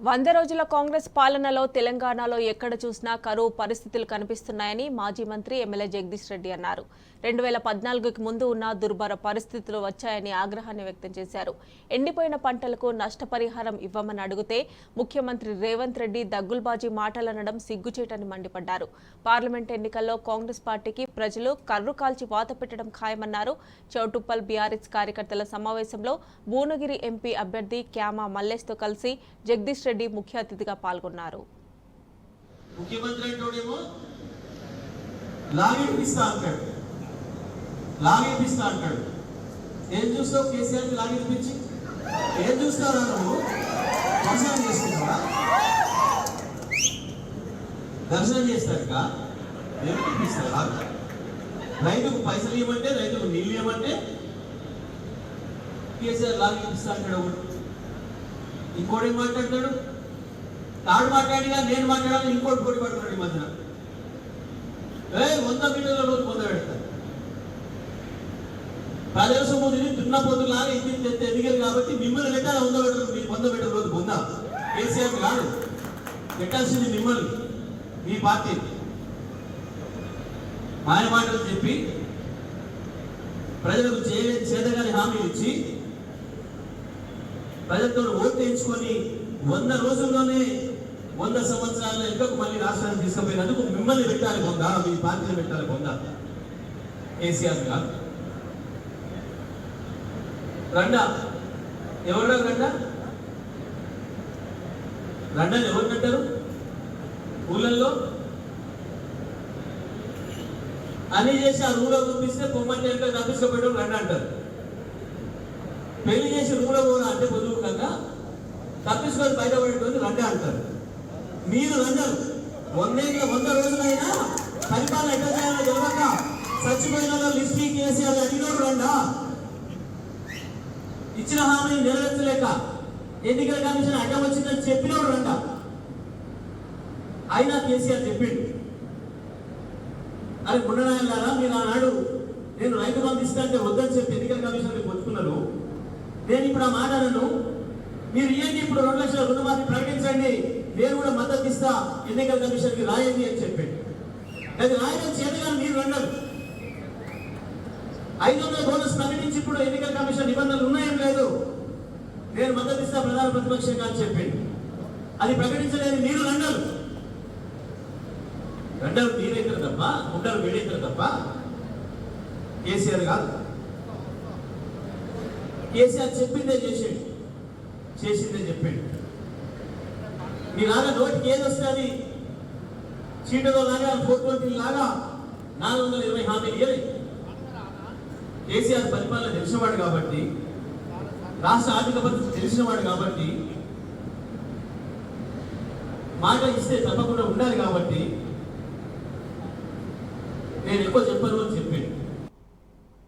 100 రోజుల కాంగ్రెస్ పాలనలో తెలంగాణలో ఎక్కడ చూసినా కరువు పరిస్థితులు కనిపిస్తున్నాయని మాజీ మంత్రి ఎమ్మెల్యే జగదీష్ రెడ్డి అన్నారు. 2014కి ముందు ఉన్న దుర్భర పరిస్థితులు వచ్చాయని ఆగ్రహాన్ని వ్యక్తం చేశారు. ఎండిపోయిన పంటలకు నష్టపరిహారం ఇవ్వమని అడిగితే ముఖ్యమంత్రి రేవంత్ రెడ్డి దగ్గుల్బాజీ మాటలనడం సిగ్గుచేటని మండిపడ్డారు. పార్లమెంట్ ఎన్నికల్లో కాంగ్రెస్ పార్టీకి ప్రజలు కర్రు కాల్చి వాత పెట్టడం ఖాయమన్నారు. చౌటుప్పల్ బీఆర్ఎస్ కార్యకర్తల సమావేశంలో భువనగిరి ఎంపీ అభ్యర్థి క్యామా మల్లేష్తో కలిసి జగదీష్ రెడ్డి ముఖ్య అతిథిగా పాల్గొన్నారు. ముఖ్యమంత్రి అంటోడేమో లాగిపిస్తా అంటాడు. ఏం చూస్తావు? కేసీఆర్ లాగిపించి ఏం చూస్తారా? నువ్వు దర్శనం చేసుకుంటావా? దర్శనం చేస్తాక ఏమిపిస్తారా? రైతుకు పైసలు ఇవ్వమంటే, రైతుకు నీళ్ళు ఇవ్వమంటే కేసీఆర్ లాగిపిస్తా అంటాడు. ఒకటి ఇంకోటి ఏం మాట్లాడతాడు? తాడు మాట్లాడిగా నేను మాట్లాడాలి, ఇంకోటి పోటీ పడుతున్నాడు. ఈ మధ్యన 100 మీటర్ల రోజు పొందబెడతాడు. ప్రజల ముందు దున్నపోతులాగా ఇంటి ఎదిగారు కాబట్టి మిమ్మల్ని పెట్టాలి. 100 మీటర్లు మీరు పొందబెట్టిన రోజు పొందా. కేసీఆర్ కాదు పెట్టాల్సింది మిమ్మల్ని, మీ పార్టీ. మాయ మాటలు చెప్పి ప్రజలకు చేతగాని హామీలు ఇచ్చి ప్రజలతో ఓటు వేయించుకొని 100 రోజుల్లోనే 100 సంవత్సరాల ఎంతకు మళ్ళీ రాష్ట్రాన్ని తీసుకుపోయినందుకు మిమ్మల్ని పెట్టాలి పొందా, మీ పార్టీని పెట్టాలి పొందా. కేసీఆర్ గారు రండా ఎవరు రండని ఎవరు కట్టారు? ఊళ్ళల్లో అన్ని చేసి ఆ రూలో పంపిస్తే పొమ్మంటే అంటే తప్పించుకోపోయడం రండి అంటారు. పెళ్లి చేసి రూలో పోరా అంటే పొదువు కనుక తప్పించుకొని బయటపడేటువంటి రండి అంటారు. మీరు రండరు 100 రోజులైనా పరిపాలన ఎట్లా చేయాలో తెలియక చచ్చిపోయిన లిస్టీ కేసీఆర్ అడిగినోడు రండా. ఇచ్చిన హామీని నెరవేర్చలేక ఎన్నికల కమిషన్ అడ్డం వచ్చిందని చెప్పినోడు రండా. అయినా కేసీఆర్ చెప్పిండు. అది ఉండనాయాలారా, మీరు ఆనాడు నేను రైతు బంధు ఇస్తాంటే వద్దని చెప్పి ఎన్నికల కమిషన్ పొచ్చుకున్నారు. నేను ఇప్పుడు ఆ మాటలను మీరు ఏంటి ఇప్పుడు 2 లక్షల రుణమాఫీ ప్రకటించండి, నేను కూడా మద్దతు ఇస్తా, ఎన్నికల కమిషన్కి రాయండి అని చెప్పండి. అది రాయడం చేతగా మీరు రండరు. 500 బోనస్ ప్రకటించి ఇప్పుడు ఎన్నికల కమిషన్ నిబంధనలు ఉన్నాయేం లేదు, నేను మద్దతు ఇస్తా ప్రధాన ప్రతిపక్షంగా అని చెప్పింది. అది ప్రకటించలేదు. మీరు రండరు మీరైతారు తప్ప, ఉండరు వీడైతారు తప్ప కేసీఆర్ కాదు. కేసీఆర్ చెప్పిందే చేసిందే చెప్పాడు. మీలాగా నోటికి ఏది వస్తుంది చీటలో లాగా 420 లాగా 420 హామీలు ఇవ్వలేదు. కేసీఆర్ పరిపాలన తెలిసినవాడు కాబట్టి, రాష్ట్ర ఆర్థిక పరిస్థితి తెలిసినవాడు కాబట్టి, మాట ఇస్తే తప్పకుండా ఉండాలి కాబట్టి నేను ఎక్కువ చెప్పను అని చెప్పాడు.